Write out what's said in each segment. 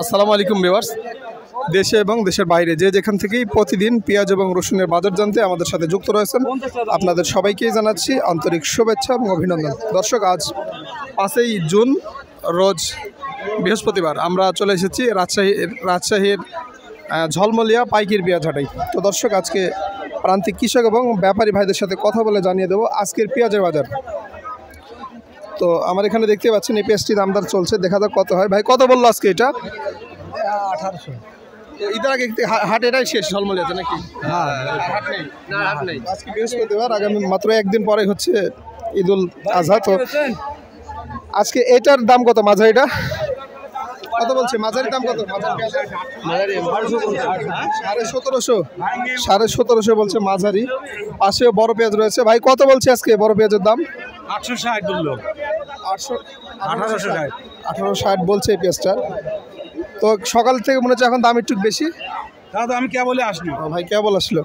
আসসালামু আলাইকুম ভিউয়ার্স, দেশে এবং দেশের বাইরে যে যেখান থেকেই প্রতিদিন পেঁয়াজ এবং রসুনের বাজার জানতে আমাদের সাথে যুক্ত রয়েছেন আপনাদের সবাইকেই জানাচ্ছি আন্তরিক শুভেচ্ছা এবং অভিনন্দন। দর্শক, আজ 5ই জুন রোজ বৃহস্পতিবার আমরা চলে এসেছি রাজশাহীর ঝলমলিয়া পাইকির পেঁয়াজ হাটাই। তো দর্শক, আজকে প্রান্তিক কৃষক এবং ব্যাপারী ভাইদের সাথে কথা বলে জানিয়ে দেবো আজকের পেঁয়াজের বাজার। তো আমার এখানে দেখতে পাচ্ছেন এই পেঁয়াজটি দামদার চলছে, দেখা যাক কত হয়। ভাই কত বললো আজকে এটা? 1800। ঈদের আগে হাট এটাই শেষ ঝলমলিয়াতে নাকি? হাট নেই। আজকে বৃহস্পতিবার, আগামী মাত্র একদিন পরে হচ্ছে ঈদুল আজহা। তো আজকে এটার দাম কত? মাঝারিটা কত বলছে? মাঝারির দাম কত? 1750 বলছে মাঝারি। পাশেও বড় পেঁয়াজ রয়েছে। ভাই কত বলছে আজকে বড় পেঁয়াজের দাম? 860 বললো। 1860 বলছে এই পেঁয়াজটা। তো সকাল থেকে মনে হচ্ছে এখন দাম একটু বেশি। দাদা আমি কে বলে আসলো? ভাই কে বল আসলো?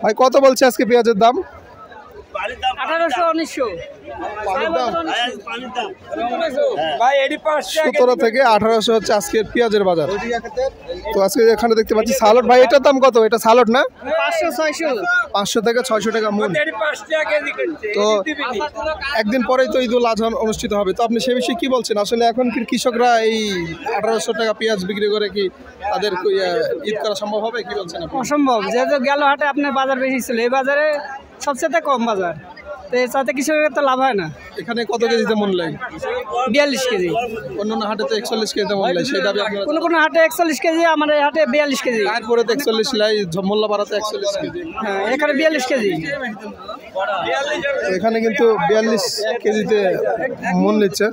ভাই কত বলছে আজকে পেঁয়াজের দাম? 1800-1900 17 থেকে 1800 হচ্ছে আজকের পেঁয়াজের বাজার। তো আজকে এখানে দেখতে পাচ্ছি সালট। ভাই এটার দাম কত? এটা সালট না? 500 থেকে 600 টাকা মূল। তো একদিন পরেই তো ঈদুল আজহা অনুষ্ঠিত হবে। তো আপনি সে বিষয়ে কি বলছেন? আসলে এখন কি কৃষকরা এই 1800 টাকা পেঁয়াজ বিক্রি করে কি তাদের ঈদ করা সম্ভব হবে? কি বলছেন আপনি? অসম্ভব। যেহেতু গেল হাটে আপনার বাজার বেশি ছিল, এই বাজারে সবচেয়ে কম বাজার, তো এর সাথে কৃষকের তো লাভ হয় না। এখানে কত কেজিতে মন লাগে? 42 কেজি। অন্যান্য হাটে তো 41 কেজিতে মন লাগে। সেটা কোনো কোনো হাটে 41 কেজি, আমার এই হাটে 42 কেজি। তারপরে তো 41 লাই, মোল্লা পাড়াতে 41 কেজি। হ্যাঁ, এখানে 42 কেজি। এখানে কিন্তু 42 কেজিতে মন নিচ্ছে।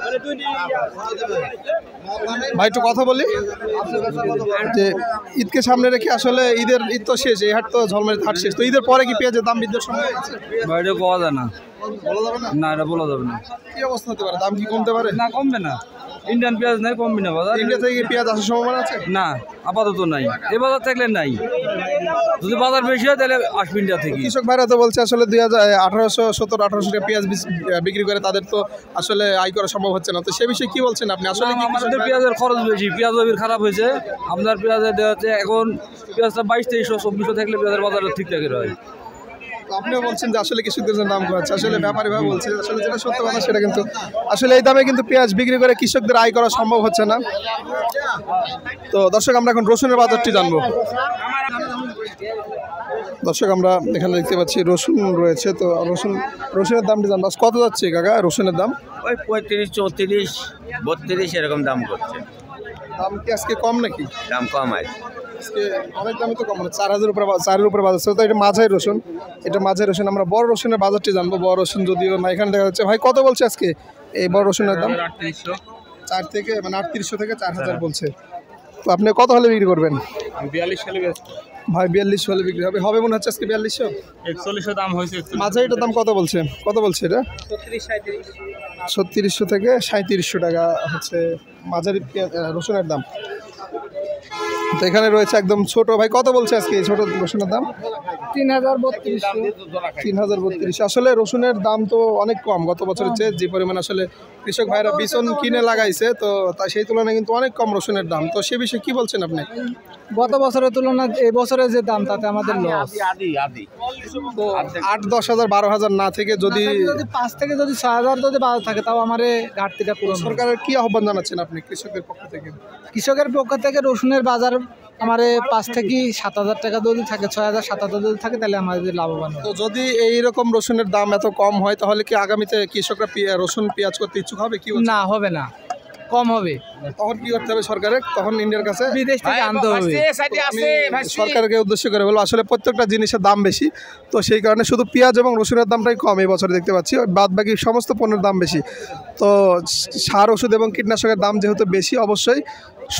ভাই একটু কথা বলি যে ঈদকে সামনে রেখে আসলে ঈদ তো শেষ, এই হাট তো ঝলমলিয়া হাট শেষ, তো ঈদের পরে কি পেঁয়াজের দাম বৃদ্ধির সম্ভব আছে? বাইরে পাওয়া যায় না। বলা যাবে না? না, এটা বলা যাবে না। কি অবস্থা হতে পারে? দাম কি কমতে পারে? না, কমবে না। ইন্ডিয়ান পেঁয়াজ নাই, কমবে না বাজার। ইন্ডিয়া থেকে পেঁয়াজ আসার সম্ভাবনা আছে? না, আপাতত নাই। এ বাজার থাকলে নাই। যদি বাজার বেশি হয় তাহলে আসবে ইন্ডিয়া থেকে। কৃষক ভাইরা তো বলছে আসলে 1817-1800 টাকা পেঁয়াজ বিক্রি করে তাদের তো আসলে আয় করা সম্ভব হচ্ছে না। তো সে বিষয়ে কি বলছেন আপনি? আসলে কি আমাদের পেঁয়াজের খরচ বেশি, পেঁয়াজ খারাপ হয়েছে। আপনার পেঁয়াজের দেওয়া হচ্ছে এখন পেঁয়াজটা 2200-2300 থাকলে পেঁয়াজের বাজার ঠিক থাকে হয়। আপনিও বলছেন যে আসলে কৃষকদের জন্য দাম কমাচ্ছে, আসলে ব্যাপারী ভাই বলছে আসলে যেটা সত্য কথা সেটা, কিন্তু আসলে এই দামে কিন্তু পেঁয়াজ বিক্রি করে কৃষকদের আয় করা সম্ভব হচ্ছে না। তো দর্শক, আমরা এখন রসুনের বাজারটি জানবো। দর্শক, আমরা এখানে দেখতে পাচ্ছি রসুন রয়েছে। তো রসুনের দামটি জানবো। কত যাচ্ছে কাকা রসুনের দাম? ওই 35, 34, 32 এরকম দাম করছে। দাম কি আজকে কম নাকি? দাম কম আছে আজকে অনেক দামই তো কম, মানে 4,000 উপরে, 4-এর উপরে বাজার ছিল। তো এটা মাঝারি রসুন, আমরা বড় রসুনের বাজারটি জানবো। বড় রসুন যদিও না এখানে দেখা যাচ্ছে। ভাই কত বলছে আজকে এই বড় রসুনের দাম? 4 থেকে, মানে 3800 থেকে 4000 বলছে। তো আপনি কত হলে বিক্রি করবেন? 42 সালে ভাই 42 হলে বিক্রি হবে মনে হচ্ছে আজকে। 4200 4100 দাম হয়েছে। মাঝারিটার দাম কত বলছে এটা? 3600 থেকে 3700 টাকা হচ্ছে মাঝারি রসুনের দাম। তো এখানে রয়েছে একদম ছোট। ভাই কত বলছে আজকে এই ছোট রসুনের দাম? 3032। আসলে রসুনের দাম তো অনেক কম গত বছরের চেয়ে, যে পরিমাণ আসলে কৃষক ভাইরা বিচন কিনে লাগাইছে, তো তাই সেই তুলনায় কিন্তু অনেক কম রসুনের দাম। তো সে বিষয়ে কি বলছেন আপনি? গত বছরের তুলনায় এই বছরের যে দাম, তাতে আমাদের লস। তো 8-10 হাজার 12,000 না থেকে যদি 5 থেকে 6,000 যদি বাজার থাকে, তাও আমার ঘাটতিটা পূরণ। সরকারের কি আহ্বান জানাচ্ছেন আপনি কৃষকের পক্ষ থেকে? কৃষকের পক্ষ থেকে রসুনের বাজার আমার 5 থেকে 7,000 টাকা যদি থাকে, 6,000-7,000 যদি থাকে, তাহলে আমাদের লাভবান হবে। তো যদি এইরকম রসুনের দাম এত কম হয়, তাহলে কি আগামীতে কৃষকরা রসুন পেঁয়াজ করতে ইচ্ছুক হবে? কি না, হবে না, কম হবে। তখন কি করতে হবে সরকারের? তখন ইন্ডিয়ার কাছে বিদেশ থেকে আনতে হবে। সরকারকে উদ্দেশ্য করে বলবো আসলে প্রত্যেকটা জিনিসের দাম বেশি, তো সেই কারণে শুধু পেঁয়াজ এবং রসুনের দামটাই কম এই বছরে দেখতে পাচ্ছি, বাদ বাকি সমস্ত পণ্যের দাম বেশি। তো সার, ওষুধ এবং কীটনাশকের দাম যেহেতু বেশি, অবশ্যই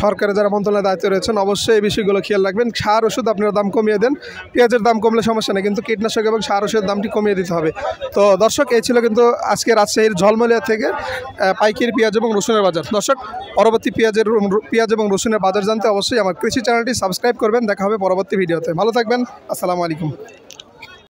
সরকারের যারা মন্ত্রণালয়ের দায়িত্বে রয়েছেন অবশ্যই এই বিষয়গুলো খেয়াল রাখবেন। সার ওষুধ আপনারা দাম কমিয়ে দেন, পেঁয়াজের দাম কমলে সমস্যা নেই, কিন্তু কীটনাশক এবং সার ওষুধের দামটি কমিয়ে দিতে হবে। তো দর্শক, এই ছিল কিন্তু আজকে রাজশাহীর ঝলমলিয়া থেকে পাইকারি পেঁয়াজ এবং রসুনের বাজার। দর্শক, পরবর্তী পেঁয়াজ এবং রসুনের বাজার জানতে অবশ্যই আমার কৃষি চ্যানেলটি সাবস্ক্রাইব করবেন। দেখা হবে পরবর্তী ভিডিওতে। ভালো থাকবেন। আসসালামু আলাইকুম।